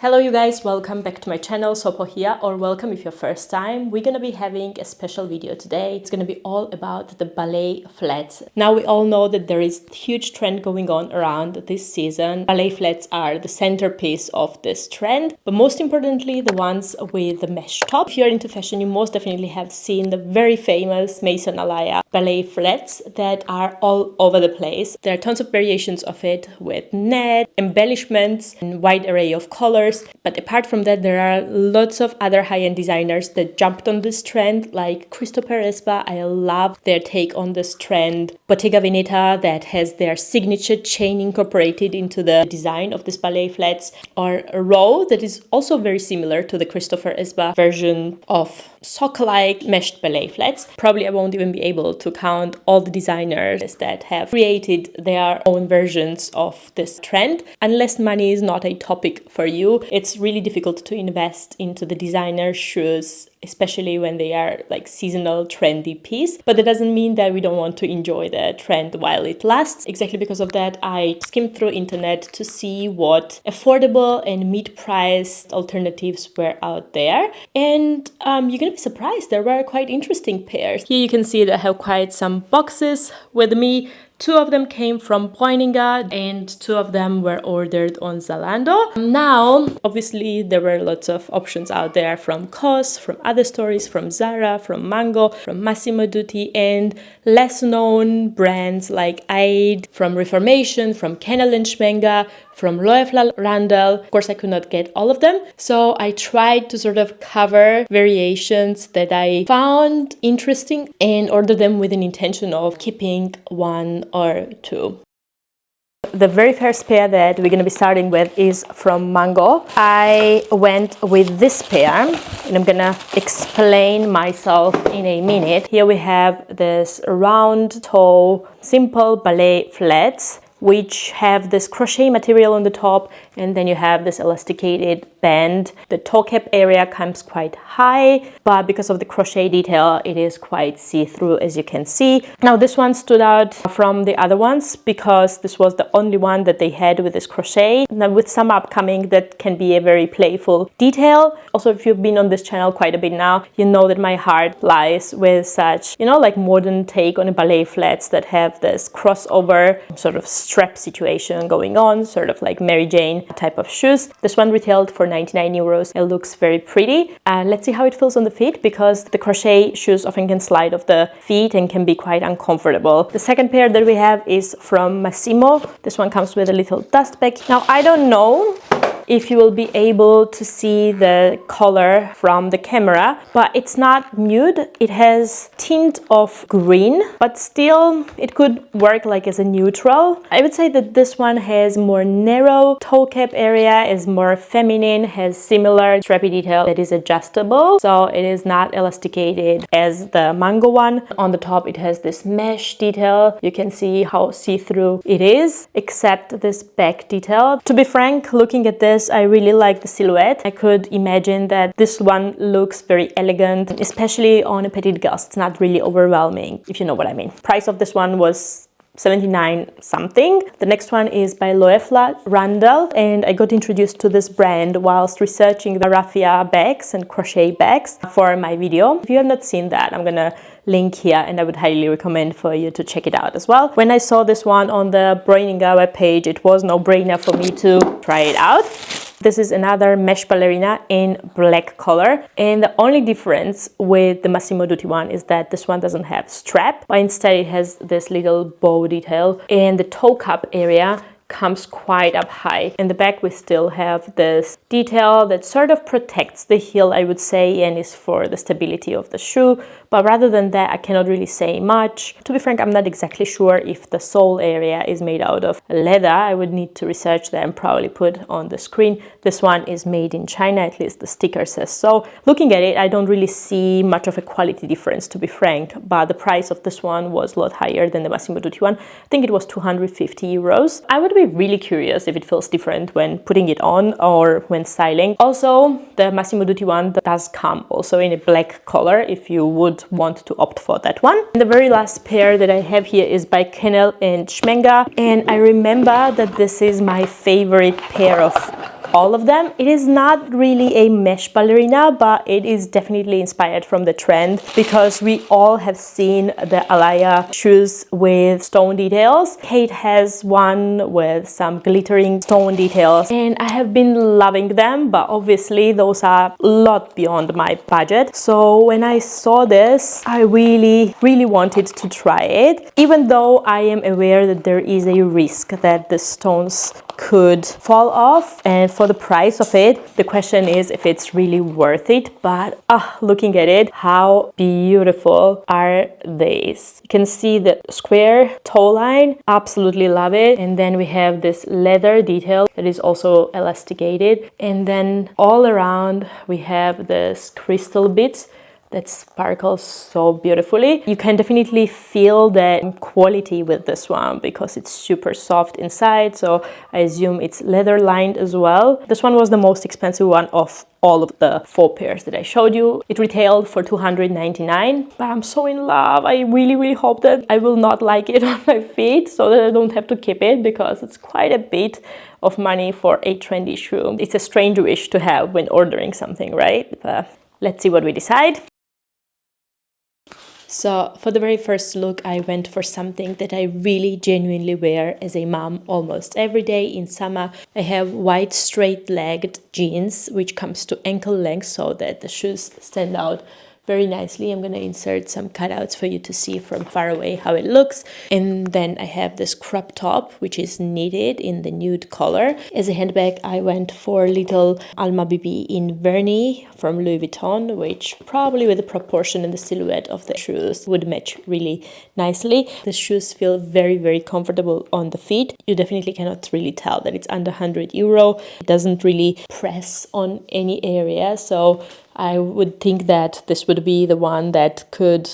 Hello you guys, welcome back to my channel, Sopo here, or welcome if you're first time. We're gonna be having a special video today. It's gonna be all about the ballet flats. Now we all know that there is a huge trend going on around this season. Ballet flats are the centerpiece of this trend, but most importantly the ones with the mesh top. If you're into fashion, you most definitely have seen the very famous Maison Alaia ballet flats that are all over the place. There are tons of variations of it with net, embellishments, and a wide array of colors. But apart from that, there are lots of other high-end designers that jumped on this trend, like Chistopher Esber. I love their take on this trend. Bottega Veneta, that has their signature chain incorporated into the design of this ballet flats, or Row, that is also very similar to the Chistopher Esber version of sock-like meshed ballet flats. Probably I won't even be able to count all the designers that have created their own versions of this trend. Unless money is not a topic for you, it's really difficult to invest into the designer shoes, especially when they are like seasonal trendy piece. But that doesn't mean that we don't want to enjoy the trend while it lasts. Exactly because of that, I skimmed through internet to see what affordable and mid-priced alternatives were out there. And you're gonna be surprised, there were quite interesting pairs. Here you can see that I have quite some boxes with me. Two of them came from Poininga and two of them were ordered on Zalando. Now, obviously, there were lots of options out there from COS, from other stores, from Zara, from Mango, from Massimo Dutti, and less known brands like Khaite, from Reformation, from Kennel and Schmenger, from Loeffler, Randall. Of course, I could not get all of them. So I tried to sort of cover variations that I found interesting and order them with an intention of keeping one or two. The very first pair that we're going to be starting with is from Mango. I went with this pair and I'm going to explain myself in a minute. Here we have this round toe simple ballet flats, which have this crochet material on the top, and then you have this elasticated band. The toe cap area comes quite high, but because of the crochet detail, it is quite see-through, as you can see. Now, this one stood out from the other ones because this was the only one that they had with this crochet. Now, with some upcoming, that can be a very playful detail. Also, if you've been on this channel quite a bit now, you know that my heart lies with such, like modern take on a ballet flats that have this crossover sort of strap situation going on, sort of like Mary Jane type of shoes. This one retailed for 99 euros. It looks very pretty. Let's see how it feels on the feet, because the crochet shoes often can slide off the feet and can be quite uncomfortable. The second pair that we have is from Massimo. This one comes with a little dust bag. Now, I don't know if you will be able to see the color from the camera, but it's not nude. It has tint of green, but still it could work like as a neutral. I would say that this one has more narrow toe cap area, is more feminine, has similar strappy detail that is adjustable, so it is not elasticated as the Mango one. On the top it has this mesh detail. You can see how see-through it is, except this back detail. To be frank, looking at this, I really like the silhouette. I could imagine that this one looks very elegant, especially on a petite girl. It's not really overwhelming, if you know what I mean. Price of this one was 79 something. The next one is by Loeffler, Randall, and I got introduced to this brand whilst researching the raffia bags and crochet bags for my video. If you have not seen that, I'm gonna link here and I would highly recommend for you to check it out as well. When I saw this one on the Poininga webpage, it was no brainer for me to try it out. This is another mesh ballerina in black color, and the only difference with the Massimo Dutti one is that this one doesn't have strap, but instead it has this little bow detail, and the toe cup area comes quite up high. In the back we still have this detail that sort of protects the heel, I would say, and is for the stability of the shoe. But rather than that, I cannot really say much. To be frank, I'm not exactly sure if the sole area is made out of leather. I would need to research that and probably put on the screen. This one is made in China, at least the sticker says so. Looking at it, I don't really see much of a quality difference, to be frank, but the price of this one was a lot higher than the Massimo Dutti one. I think it was 250 euros. I would be really curious if it feels different when putting it on or when styling. Also, the Massimo Dutti one does come also in a black color if you would want to opt for that one. And the very last pair that I have here is by Kennel and Schmenger, and I remember that this is my favorite pair of all of them. It is not really a mesh ballerina, but it is definitely inspired from the trend because we all have seen the Alaia shoes with stone details. Khaite has one with some glittering stone details, and I have been loving them, but obviously those are a lot beyond my budget. So when I saw this, I really wanted to try it, even though I am aware that there is a risk that the stones could fall off, and for the price of it, the question is if it's really worth it. But looking at it, how beautiful are these? You can see the square toe line, absolutely love it. And then we have this leather detail that is also elasticated, and then all around we have this crystal bits that sparkles so beautifully. You can definitely feel the quality with this one because it's super soft inside, so I assume it's leather lined as well. This one was the most expensive one of all of the 4 pairs that I showed you. It retailed for $299, but I'm so in love. I really hope that I will not like it on my feet so that I don't have to keep it, because it's quite a bit of money for a trendy shoe. It's a strange wish to have when ordering something, right? But let's see what we decide. So for the very first look, I went for something that I really genuinely wear as a mom almost every day in summer. I have white straight-legged jeans, which comes to ankle length so that the shoes stand out very nicely. I'm going to insert some cutouts for you to see from far away how it looks. And then I have this crop top, which is knitted in the nude color. As a handbag, I went for little Alma BB in Vernis from Louis Vuitton, which probably with the proportion and the silhouette of the shoes would match really nicely. The shoes feel very comfortable on the feet. You definitely cannot really tell that it's under €100. It doesn't really press on any area, so I would think that this would be the one that could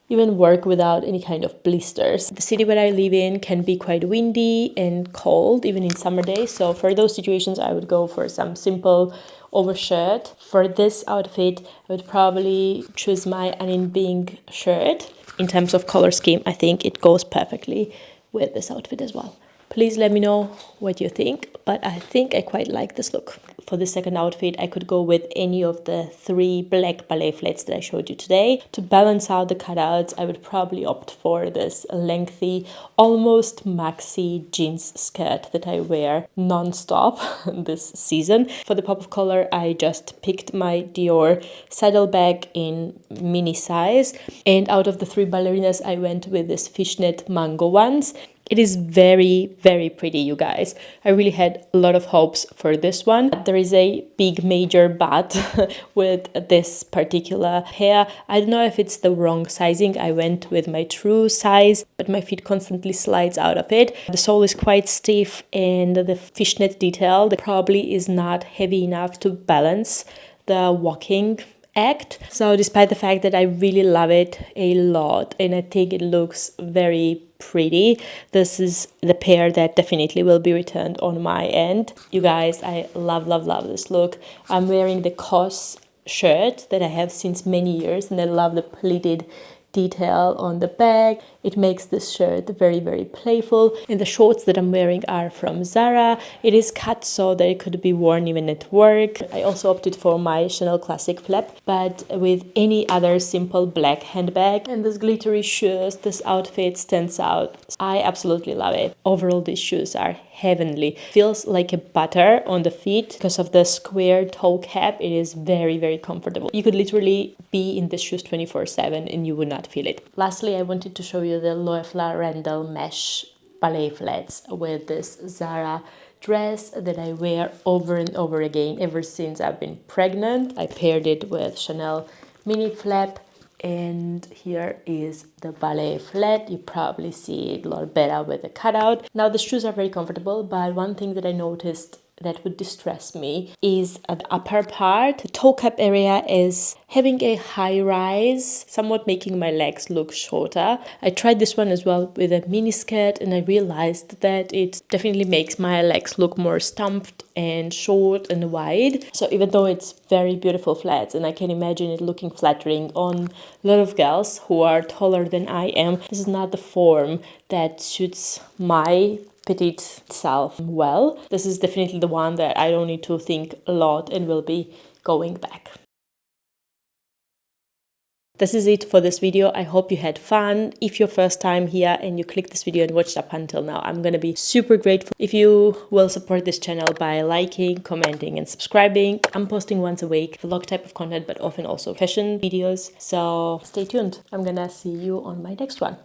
even work without any kind of blisters. The city where I live in can be quite windy and cold, even in summer days. So for those situations, I would go for some simple overshirt. For this outfit, I would probably choose my Anin Bing shirt. In terms of color scheme, I think it goes perfectly with this outfit as well. Please let me know what you think, but I think I quite like this look. For the second outfit, I could go with any of the 3 black ballet flats that I showed you today. To balance out the cutouts, I would probably opt for this lengthy, almost maxi jeans skirt that I wear non-stop this season. For the pop of color, I just picked my Dior saddlebag in mini size. And out of the 3 ballerinas, I went with this fishnet mango ones. It is very pretty, you guys. I really had a lot of hopes for this one. There is a big major but with this particular pair. I don't know if it's the wrong sizing. I went with my true size, but my feet constantly slides out of it. The sole is quite stiff, and the fishnet detail probably is not heavy enough to balance the walking act. So despite the fact that I really love it a lot and I think it looks very pretty, this is the pair that definitely will be returned on my end. You guys, I love this look. I'm wearing the COS shirt that I have since many years, and I love the pleated detail on the back. It makes this shirt very playful. And the shorts that I'm wearing are from Zara. It is cut so that it could be worn even at work. I also opted for my Chanel Classic flap, but with any other simple black handbag and these glittery shoes, this outfit stands out. I absolutely love it. Overall, these shoes are heavenly. Feels like a butter on the feet because of the square toe cap. It is very comfortable. You could literally be in the shoes 24/7 and you would not feel it. Lastly, I wanted to show you the Loeffler Randall mesh ballet flats with this Zara dress that I wear over and over again ever since I've been pregnant. I paired it with Chanel mini flap, and here is the ballet flat. You probably see it a lot better with the cutout. Now the shoes are very comfortable, but one thing that I noticed that would distress me is at the upper part. The toe cap area is having a high rise, somewhat making my legs look shorter. I tried this one as well with a mini skirt, and I realized that it definitely makes my legs look more stumped and short and wide. So even though it's very beautiful flats, and I can imagine it looking flattering on a lot of girls who are taller than I am, this is not the form that suits my petite itself well. This is definitely the one that I don't need to think a lot and will be going back. This is it for this video. I hope you had fun. If you're first time here and you clicked this video and watched up until now, I'm gonna be super grateful if you will support this channel by liking, commenting and subscribing. I'm posting once a week, vlog type of content, but often also fashion videos. So stay tuned. I'm gonna see you on my next one.